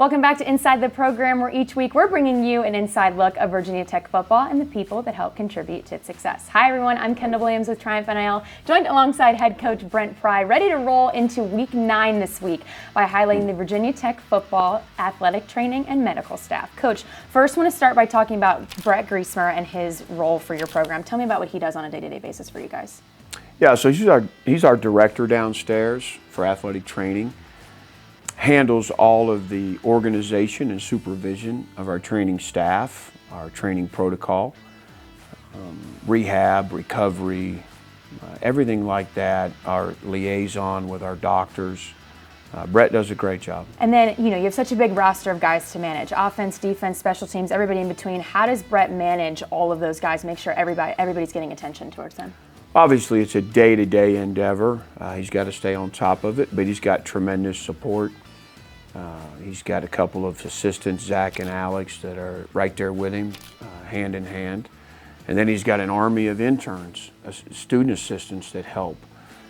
Welcome back to Inside the Program, where each week we're bringing you an inside look of Virginia Tech football and the people that help contribute to its success. Hi everyone, I'm Kendal Williams with Triumph NIL, joined alongside head coach Brent Pry, ready to roll into week 9 this week by highlighting the Virginia Tech football, athletic training, and medical staff. Coach, first I want to start by talking about Brett Griesmer and his role for your program. Tell me about what he does on a day-to-day basis for you guys. Yeah, so he's our director downstairs for athletic training. Handles all of the organization and supervision of our training staff, our training protocol, rehab, recovery, everything like that, our liaison with our doctors. Brett does a great job. And then, you have such a big roster of guys to manage, offense, defense, special teams, everybody in between. How does Brett manage all of those guys, make sure everybody's getting attention towards them? Obviously, it's a day-to-day endeavor. He's got to stay on top of it, but he's got tremendous support. He's got a couple of assistants, Zach and Alex, that are right there with him, hand in hand. And then he's got an army of interns, student assistants that help,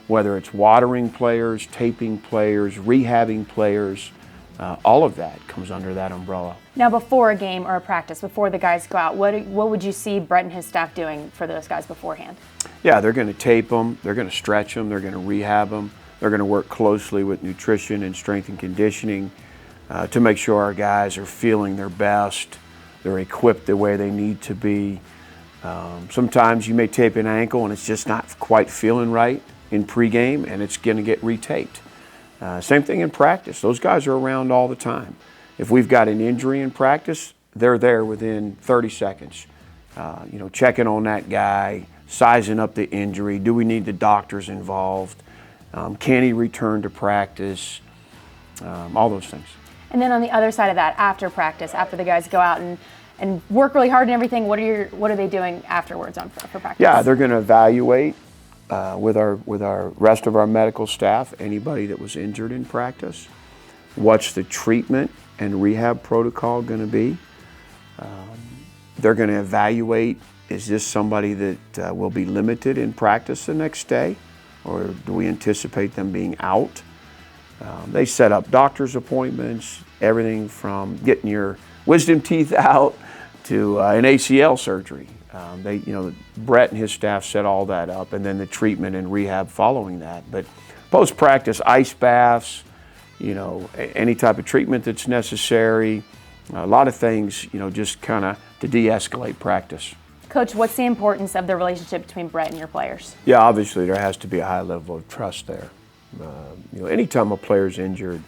whether it's watering players, taping players, rehabbing players, all of that comes under that umbrella. Now, before a game or a practice, before the guys go out, what would you see Brett and his staff doing for those guys beforehand? Yeah, they're going to tape them, they're going to stretch them, they're going to rehab them. They're going to work closely with nutrition and strength and conditioning to make sure our guys are feeling their best, they're equipped the way they need to be. Sometimes you may tape an ankle and it's just not quite feeling right in pregame, and it's going to get retaped. Same thing in practice. Those guys are around all the time. If we've got an injury in practice, they're there within 30 seconds. Checking on that guy, sizing up the injury. Do we need the doctors involved? Can he return to practice? All those things. And then on the other side of that, after practice, after the guys go out and work really hard and everything, what are they doing afterwards for practice? Yeah, they're going to evaluate with our rest of our medical staff anybody that was injured in practice. What's the treatment and rehab protocol going to be? They're going to evaluate, is this somebody that will be limited in practice the next day? Or do we anticipate them being out? They set up doctor's appointments, everything from getting your wisdom teeth out to an ACL surgery. Brett and his staff set all that up, and then the treatment and rehab following that. But post-practice, ice baths, any type of treatment that's necessary, a lot of things, just kind of to de-escalate practice. Coach, what's the importance of the relationship between Brett and your players? Yeah, obviously there has to be a high level of trust there. Anytime a player's injured,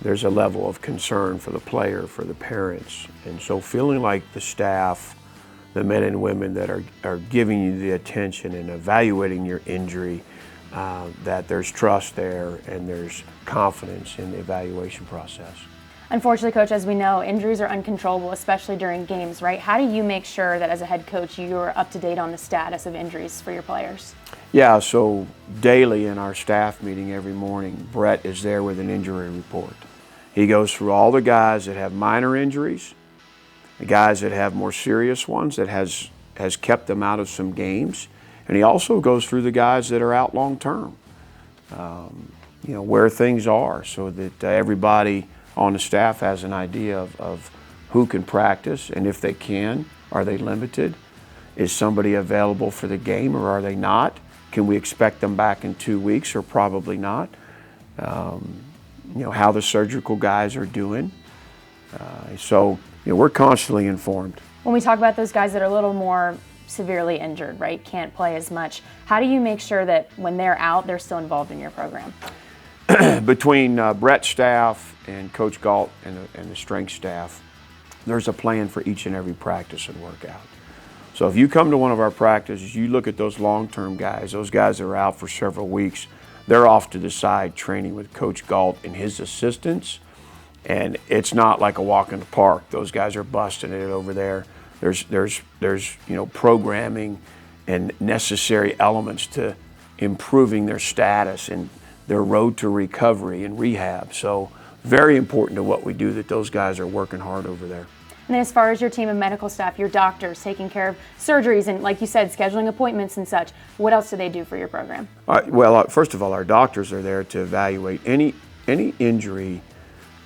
there's a level of concern for the player, for the parents. And so feeling like the staff, the men and women that are giving you the attention and evaluating your injury, that there's trust there and there's confidence in the evaluation process. Unfortunately, Coach, as we know, injuries are uncontrollable, especially during games, right? How do you make sure that as a head coach, you're up to date on the status of injuries for your players? Yeah, so daily in our staff meeting every morning, Brett is there with an injury report. He goes through all the guys that have minor injuries, the guys that have more serious ones that has kept them out of some games, and he also goes through the guys that are out long term, where things are, so that everybody on the staff has an idea of who can practice, and if they can, are they limited? Is somebody available for the game or are they not? Can we expect them back in 2 weeks or probably not? How the surgical guys are doing. So we're constantly informed. When we talk about those guys that are a little more severely injured, right, can't play as much, how do you make sure that when they're out, they're still involved in your program? Between Brett's staff and Coach Galt and the strength staff, there's a plan for each and every practice and workout. So if you come to one of our practices, you look at those long-term guys, those guys that are out for several weeks, they're off to the side training with Coach Galt and his assistants, and it's not like a walk in the park. Those guys are busting it over there. There's programming and necessary elements to improving their status and their road to recovery and rehab. So very important to what we do that those guys are working hard over there. And then as far as your team of medical staff, your doctors taking care of surgeries and, like you said, scheduling appointments and such, what else do they do for your program? First of all, our doctors are there to evaluate any injury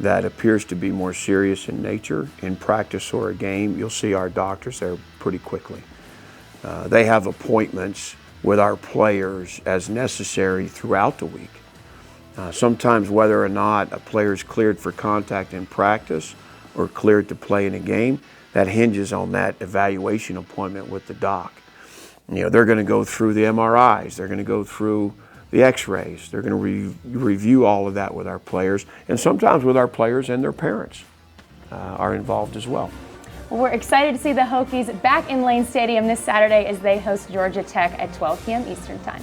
that appears to be more serious in nature, in practice or a game, you'll see our doctors there pretty quickly. They have appointments with our players as necessary throughout the week. Sometimes whether or not a player is cleared for contact in practice or cleared to play in a game, that hinges on that evaluation appointment with the doc. You know, they're going to go through the MRIs, they're going to go through the x-rays, they're going to review all of that with our players, and sometimes with our players and their parents are involved as well. Well, we're excited to see the Hokies back in Lane Stadium this Saturday as they host Georgia Tech at 12 p.m. Eastern Time.